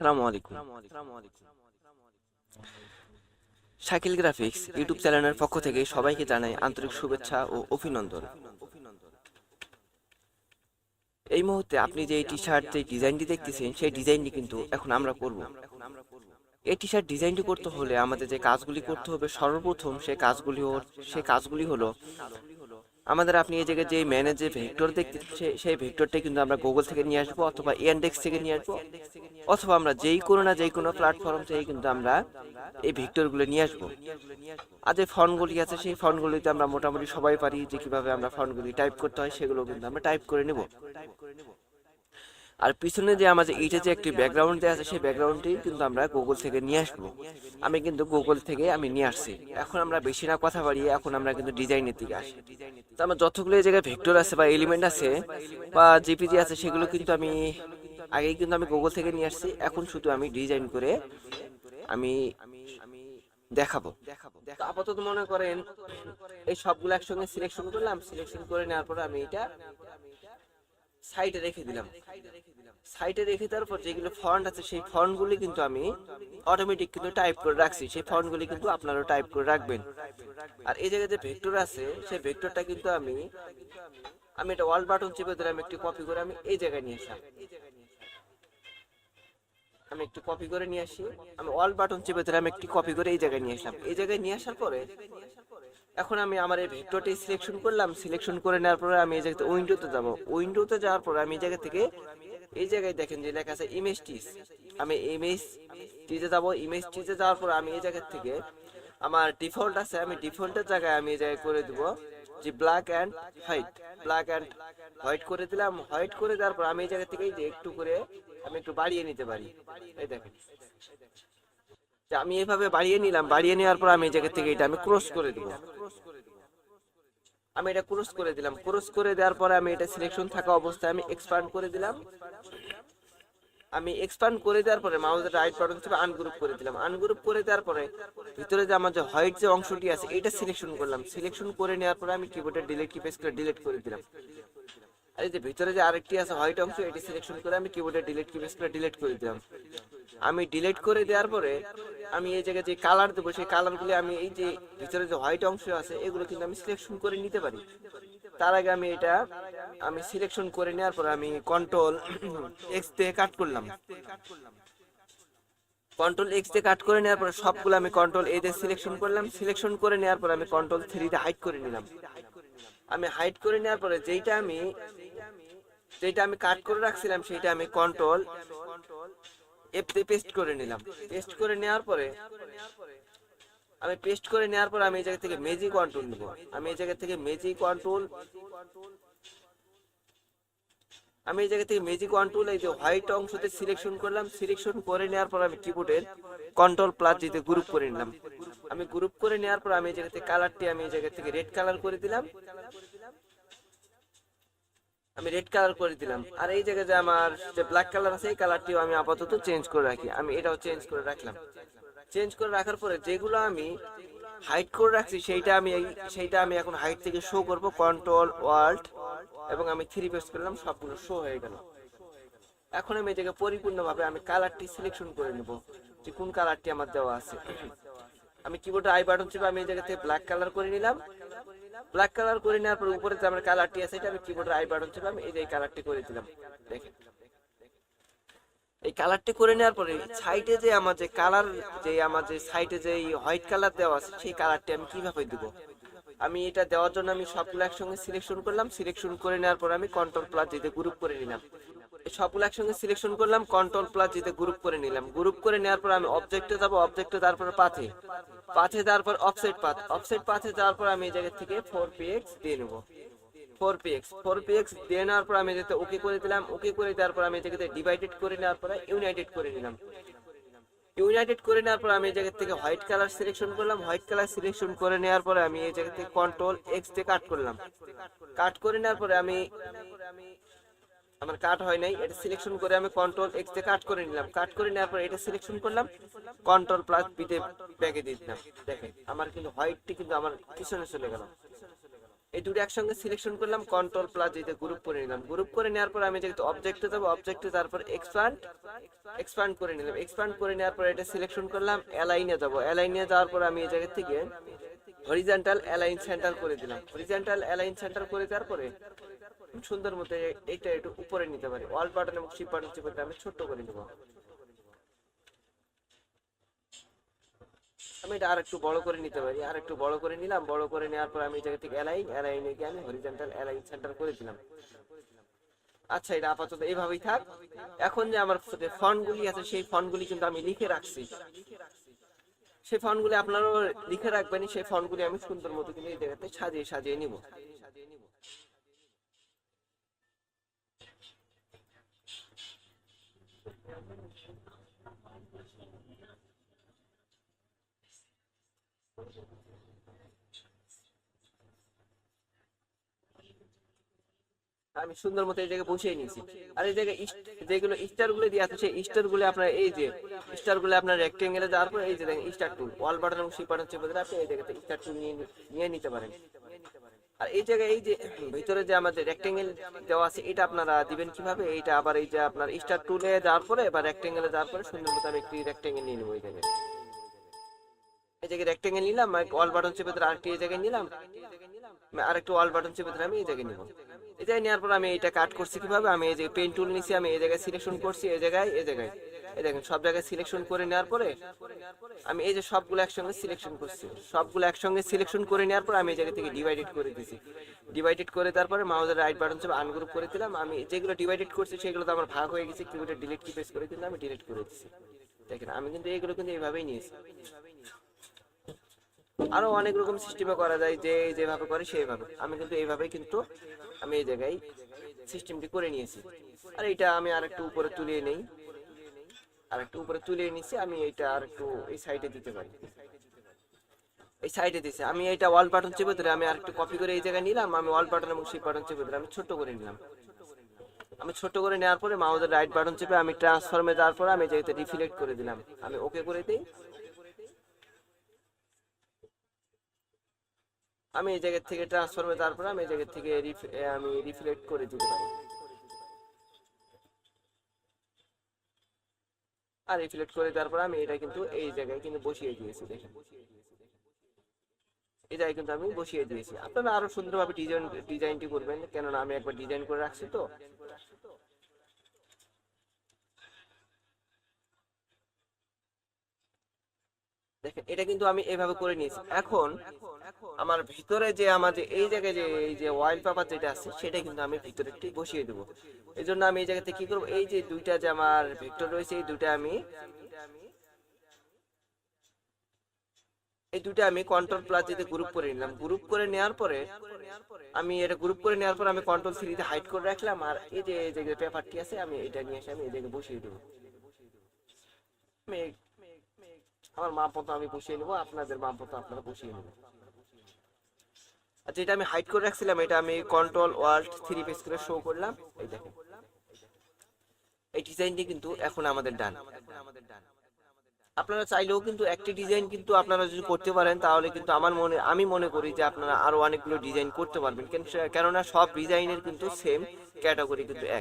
আসসালামু আলাইকুম। Shakil graphics YouTube চ্যানেলের পক্ষ থেকে সবাইকে জানাই আন্তরিক শুভেচ্ছা ও অভিনন্দন। এই মুহূর্তে আপনি যে টি শার্ট যে ডিজাইনটি দেখতেছেন সেই ডিজাইনটি কিন্তু এখন আমরা করব। এই টি শার্ট ডিজাইনটি করতে হলে আমাদের যে কাজগুলি করতে হবে সর্বপ্রথম সেই কাজগুলি হলো আমাদের আপনি এই জায়গায় যে ম্যানের যে ভেক্টর দেখতে সেই ভেক্টরটাই কিন্তু আমরা গুগল থেকে নিয়ে আসবো অথবা ইয়ান্ডেক্স থেকে নিয়ে আসবো অথবা আমরা যেই কোনো প্ল্যাটফর্ম থেকে কিন্তু আমরা এই ভেক্টরগুলো নিয়ে আসবো। আর যে ফন্টগুলি আছে সেই ফন্টগুলিতে আমরা মোটামুটি সবাই পারি যে কিভাবে আমরা ফন্টগুলি টাইপ করতে হয় সেগুলো কিন্তু আমরা টাইপ করে নেব। আর পিছনে যে আমাদের এইটা যে একটি ব্যাকগ্রাউন্ড দেওয়া আছে সেই ব্যাকগ্রাউন্ডটি কিন্তু আমরা গুগল থেকে নিয়ে আসবো। আমি কিন্তু গুগল থেকে আমি নিয়ে আসছি। এখন আমরা বেশি না কথা বাড়িয়ে এখন আমরা কিন্তু ডিজাইনের দিকে আসি। তো আমার যতগুলো এই জায়গায় ভেক্টর আছে বা এলিমেন্ট আছে বা জিপিজি আছে সেগুলো কিন্তু আমি আগেই কিন্তু আমি গুগল থেকে নিয়ে আসছি। এখন শুধু আমি ডিজাইন করে আমি দেখাবো। তো আপাতত মনে করেন এই সবগুলো একসঙ্গে সিলেকশন করলাম, সিলেকশন করে নেওয়ার পর আমি এটা সাইডে রেখে দিলাম। সাইডে রেখে দেওয়ার পর যেগুলো ফন্ট আছে সেই ফন্টগুলি কিন্তু আমি অটোমেটিক কিন্তু টাইপ করে রাখছি। সেই ফন্টগুলি কিন্তু আপনারাও টাইপ করে রাখবেন। আর এই জায়গায় যে ভেক্টর আছে সেই ভেক্টরটা কিন্তু আমি এটা অল বাটন চেপে ধরে আমি একটু কপি করে আমি এই জায়গায় নিয়ে আসলাম। আমি একটু কপি করে নিয়ে আসি। আমি অল বাটন চেপে ধরে আমি একটু কপি করে এই জায়গায় নিয়ে আসলাম। এই জায়গায় নিয়ে আসার পরে এখন আমি আমার এই ভেক্টরটি সিলেকশন করলাম। সিলেকশন করে নেওয়ার পরে আমি এই জায়গাতে উইন্ডোতে যাব। উইন্ডোতে যাওয়ার পরে আমি এই জায়গা থেকে এই জায়গায় দেখেন যে লেখা আছে ইমেজ টিজ। আমি ইমেজ টিজে যাব। ইমেজ টিজে যাওয়ার পরে আমি এই জায়গা থেকে আমার ডিফল্ট আছে, আমি ডিফল্টের জায়গায় আমি এই জায়গায় করে দেব যে black and white. Black and white করে দিলাম। হোয়াইট করে দেওয়ার পর আমি এই জায়গা থেকে যে একটু করে আমি একটু বাড়িয়ে নিতে পারি। এই দেখেন আমি এইভাবে বাড়িয়ে নিলাম। বাড়িয়ে নেওয়ার পর আমি এই জায়গা থেকে এটা আমি ক্রস করে দিব। আমি এটা ক্রস করে দিলাম। ক্রস করে দেওয়ার পরে আমি এটা সিলেকশন থাকা অবস্থায় আমি এক্সপ্যান্ড করে দিলাম। আমি এক্সপ্যান্ড করে দেওয়ার পরে মাউসের রাইট বাটন থেকে আনগ্রুপ করে দিলাম। আনগ্রুপ করে দেওয়ার পরে ভিতরে যে আমার যে হোয়াইট যে অংশটি আছে এটা সিলেকশন করলাম। সিলেকশন করে নেওয়ার পরে আমি কিবোর্ডে ডিলিট কি প্রেস করে ডিলিট করে দিলাম। আর এই যে ভিতরে যে আরেকটি আছে হোয়াইট অংশ এটি সিলেকশন করে আমি কিবোর্ডে ডিলিট কি প্রেস করে ডিলিট করে দিলাম। আমি ডিলিট করে দেওয়ার পরে আমি এই জায়গায় যে কালার দেবো সেই কালারগুলি আমি এই যে ভিতরে যে হোয়াইট অংশ আছে এগুলো কিন্তু আমি সিলেকশন করে নিতে পারি। তার আগে আমি এটা সিলেকশন করে নেওয়ার পর আমি কন্ট্রোল এক্স দিয়ে কাট করলাম। কন্ট্রোল এক্স দিয়ে কাট করে নেওয়ার পরে সবগুলো আমি কন্ট্রোল এ দিয়ে সিলেকশন করলাম। সিলেকশন করে নেওয়ার পর আমি কন্ট্রোল 3 দিয়ে হাইড করে নিলাম। আমি হাইড করে নেওয়ার পরে যেটা আমি কাট করে রাখছিলাম সেটা আমি কন্ট্রোল এফ দিয়ে পেস্ট করে নিলাম। পেস্ট করে নেওয়ার পরে আমি এই জায়গা থেকে ম্যাজিক কন্ট্রোল নেব। আমি এই জায়গা থেকে ম্যাজিক কন্ট্রোল এই যে হোয়াইট অংশতে সিলেকশন করলাম। সিলেকশন করে নেওয়ার পর আমি কিবোর্ডের কন্ট্রোল প্লাস দিতে গ্রুপ করে নিলাম। আমি গ্রুপ করে নেওয়ার পর আমি এই জায়গা থেকে কালারটি আমি এই জায়গা থেকে রেড কালার করে দিলাম। আর এই জায়গায় যে আমার যে ব্ল্যাক কালার আছে এই কালারটিও আমি আপাতত চেঞ্জ করে রাখি। আমি এটাও চেঞ্জ করে রাখলাম। চেঞ্জ করে রাখার পরে যেগুলো আমি হাইড করে রাখছি সেইটা আমি এখন হাইড থেকে শো করব। কন্ট্রোল ওয়াল্ট এবং আমি 3 প্রেস করলাম, সবগুলো শো হয়ে গেল। এখন আমি এই জায়গায় পরিপূর্ণভাবে আমি কালারটি সিলেকশন করে নেব যে কোন কালারটি আমার দেওয়া আছে। আমি কিবোর্ডে আই বাটন চেপে আমি এই জায়গা থেকে ব্ল্যাক কালার করে নিলাম। ব্ল্যাক কালার করে নেওয়ার পর উপরে যে আমার কালারটি আছে এটা আমি কিবোর্ডে আই বাটন চেপে আমি এই কালারটি করে দিলাম। দেখেন এই কালারটি করে নেওয়ার পরে সাইডে যে আমার যে কালার আমার যে সাইডে যে হোয়াইট কালার দেওয়া আছে সেই কালারটি আমি কিভাবে দিব। আমি এটা দেওয়ার জন্য আমি সবগুলো একসঙ্গে সিলেকশন করলাম। সিলেকশন করে নেওয়ার পর আমি কন্ট্রোল প্লাস দিতে গ্রুপ করে নিলাম। সবগুলো একসঙ্গে সিলেকশন করলাম, কন্ট্রোল প্লাস দিতে গ্রুপ করে নিলাম। গ্রুপ করে নেওয়ার পর আমি অবজেক্টে যাব। অবজেক্টে তারপর পাথে যাওয়ার পর অফসেট পাথে যাওয়ার পর আমি এই জায়গা থেকে 4px দিয়ে নেব। 4px দিয়ে নেওয়ার পর আমি যেতে ওকে করে দিলাম। ওকে করে দেওয়ার পর আমি এই জায়গাতে ডিভাইডেড করে নেওয়ার পর ইউনাইটেড করে নিলাম। ইউনাইটেড করে নেওয়ার পর আমি এই জায়গা থেকে হোয়াইট কালার সিলেকশন করলাম। হোয়াইট কালার সিলেকশন করে নেওয়ার পরে আমি এই জায়গা থেকে কন্ট্রোল এক্স দিয়ে কাট করলাম। কাট করে নেওয়ার পরে আমার কাট হয় নাই, এটা সিলেকশন করে আমি কন্ট্রোল এক্স দিয়ে কাট করে নিলাম। কাট করে নেওয়ার পরে এটা সিলেকশন করলাম, কন্ট্রোল প্লাস বি তে ব্যাগে দিয়ে দিলাম। দেখেন আমার কিন্তু হোয়াইটটি কিন্তু আমার পিছনে চলে গেল। এই দুটো একসঙ্গে সিলেকশন করলাম, কন্ট্রোল প্লাস যেটা গ্রুপ করে নিলাম। গ্রুপ করে নেওয়ার পর আমি যেহেতু অবজেক্টে যাবো, অবজেক্টে তারপর এক্সপ্যান্ড করে নিলাম। এক্সপ্যান্ড করে নেওয়ার পর এটা সিলেকশন করলাম, অ্যালাইনে যাবো। অ্যালাইনে যাওয়ার পর আমি এই জায়গা থেকে হরিজন্টাল অ্যালাইন সেন্টার করে দিলাম। হরিজন্টাল অ্যালাইন সেন্টার করে দেওয়ার পরে সুন্দর মতো এটা একটু উপরে নিতে পারি। অল বাটন এবং শিফট বাটন চেপে আমি ছোট্ট করে নেবো। আমি এটা আর একটু বড় করে নিতে পারি, আর একটু বড় করে নিলাম। বড় করে নেওয়ার পর আমি এই জায়গা থেকে অ্যালাইনে গিয়ে আমি হরিজন্টাল অ্যালাইন সেন্টার করে দিলাম। আচ্ছা, এটা আপাতত এইভাবেই থাক। এখন যে আমার ফন্টগুলি আছে সেই ফন্টগুলি কিন্তু আমি লিখে রাখছি। সেই ফন্টগুলি আপনারাও লিখে রাখবেন। সেই ফন্টগুলি আমি সুন্দর মতো কিন্তু এই জায়গাতে সাজিয়ে সাজিয়ে নিব। আমি সুন্দর মতো এই জায়গায় বসিয়ে নিয়েছি। আর এই জায়গায় যেগুলো স্টার গুলো দিয়ে আছে সেই স্টার গুলো আপনার এই যে স্টার গুলো আপনার রেক্টেঙ্গেলে যাওয়ার পর এই যে দেখেন স্টার টুল, ওয়াল বাটন এবং শিফট বাটন চেপে দিলে আপনি এই জায়গাতে স্টার টুল নিয়ে নিতে পারেন। আর এই জায়গায় এই যে ভিতরে যে আমাদের রেক্টেঙ্গেল দেওয়া আছে এটা আপনারা দিবেন কিভাবে? এইটা আবার এই যে আপনার স্টার টুলে যাওয়ার পরে বা রেক্টেঙ্গেলে যাওয়ার পরে সুন্দর মতো আমি একটি রেক্টেঙ্গেল নিয়ে নেবো। এই জায়গায় এই জায়গায় রেক্টেঙ্গেল নিলাম, ওয়াল বাটন চেপে ধরে আরেকটি এই জায়গায় নিলাম, আরেকটু ওয়াল বাটন চেপে ধরে আমি এই জায়গায় নিব। এই জায়গায় নেওয়ার পর আমি এটা কাট করছি কিভাবে? আমি এই যে পেন টুল নিছি, আমি এই জায়গায় সিলেকশন করছি, এই জায়গায় এই দেখেন সব জায়গায় সিলেকশন করে নেওয়ার পরে আমি এই যে সবগুলো একসঙ্গে সিলেকশন করছি। সবগুলো একসঙ্গে সিলেকশন করে নেওয়ার পর আমি এই জায়গা থেকে ডিভাইডেড করে দিয়েছি। ডিভাইডেড করে তারপরে মাউসের রাইট বাটন চেপে আনগ্রুপ করে দিলাম। আমি যেগুলো ডিভাইডেড করছি সেগুলো তো আমার ভাগ হয়ে গেছে, কিবোর্ডে ডিলিট কি প্রেস করে দিলাম, আমি ডিলিট করে দিচ্ছি। দেখেন আমি কিন্তু এইগুলো কিন্তু এইভাবেই নিয়েছি। আরো অনেক রকম সিস্টেমে করা যায়, যে যেভাবে করে সেইভাবে। আমি কিন্তু এইভাবেই কিন্তু আমি এই জায়গায় সিস্টেমটি করে নিয়েছি। আর এইটা আমি আর একটু উপরে তুলিয়ে নেই, আর একটু উপরে তুলিয়ে নিছি। আমি এইটা আর একটু এই সাইডে দিতে পারি, এই সাইডে দিছি। আমি এইটা ওয়াল বাটন চেপে ধরে আমি আর একটু কপি করে এই জায়গায় নিলাম। আমি ওয়াল বাটন এবং শিফট বাটন চেপে ধরে আমি ছোট করে নিলাম। আমি ছোট করে নেওয়ার পরে মাউসের রাইট বাটন চেপে আমি ট্রান্সফর্মে যাওয়ার পরে আমি জায়গাতে রিফ্লেক্ট করে দিলাম। আমি ওকে করে দিই। আমি এই জায়গা থেকে ট্রান্সফর্মে তারপরে আমি এই জায়গা থেকে আমি রিফ্লেক্ট করে দিতে পারি। আর রিফ্লেক্ট করে তারপর আমি এটা কিন্তু এই জায়গায় কিন্তু বসিয়ে দিয়েছি। দেখেন এই জায়গায় কিন্তু আমি বসিয়ে দিয়েছি। আপনারা আরো সুন্দরভাবে ডিজাইনটি করবেন, কেননা আমি একবার ডিজাইন করে রাখছি। তো দেখেন এটা কিন্তু আমি এভাবে করে নিয়েছি। এখন আমার ভিতরে যে আমাদের এই জায়গায় যে এই যে ওয়াইল পেপার যেটা আছে সেটা কিন্তু আমি ভিতরে একটু বসিয়ে দেবো। এই জন্য আমি এই জায়গাতে কি করবো, এই যে দুইটা যে আমার ভেক্টর রয়েছে এই দুইটা আমি কন্ট্রোল প্লাস যেতে গ্রুপ করে নিলাম। গ্রুপ করে নেওয়ার পরে আমি এটা গ্রুপ করে নেওয়ার পর আমি কন্ট্রোল থ্রিতে হাইড করে রাখলাম। আর এই যে পেপারটি আছে আমি এটা নিয়ে এসে আমি এই জায়গায় বসিয়ে দেবো। আমি আমার মাপ মতো আমি বসিয়ে নেবো, আপনাদের মাপ মতো আপনারা বসিয়ে নেবেন। আর যেটা আমি হাইড করে রাখছিলাম এটা আমি কন্ট্রোল ওয়াল্ট 3 প্রেস করে শো করলাম। এই দেখেন এই ডিজাইনটি কিন্তু এখন আমাদের ডান। আপনারা চাইলেও কিন্তু একটি ডিজাইন কিন্তু আপনারা যদি করতে পারেন তাহলে কিন্তু আমি মনে করি যে আপনারা আরো অনেকগুলো ডিজাইন করতে পারবেন, কেননা সব ডিজাইনের কিন্তু সেম ক্যাটাগরি কিন্তু এক।